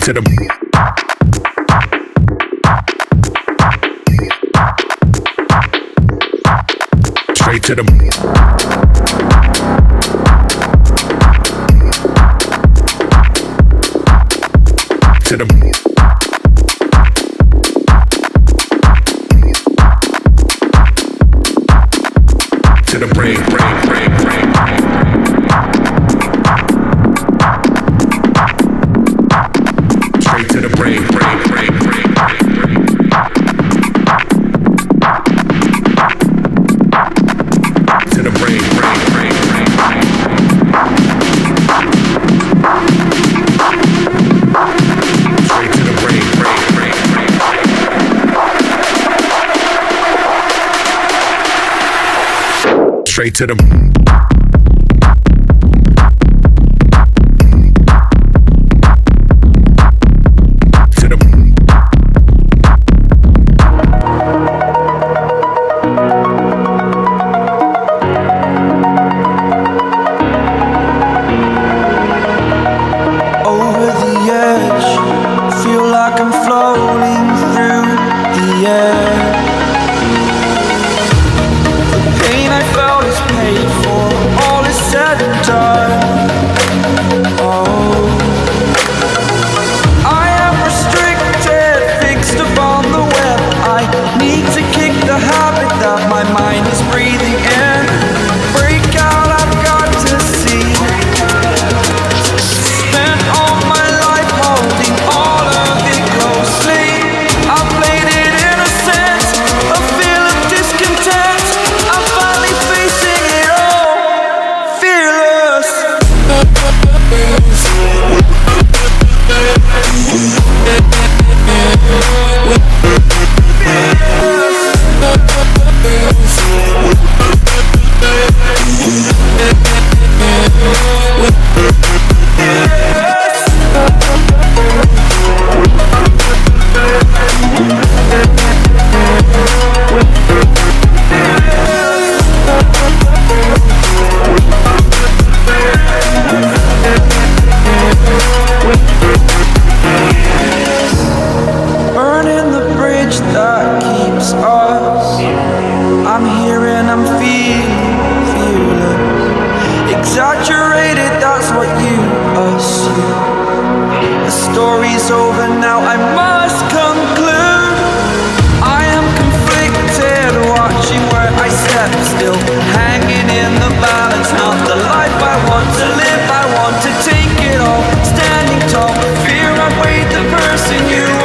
to the straight to the to the to the brain. Straight to the brain. To the brain. Straight to the brain. Straight to the exaggerated, that's what you assume. The story's over now, I must conclude. I am conflicted, watching where I step still, hanging in the balance. Not the life I want to live, I want to take it all. Standing tall, fear I weighed the person you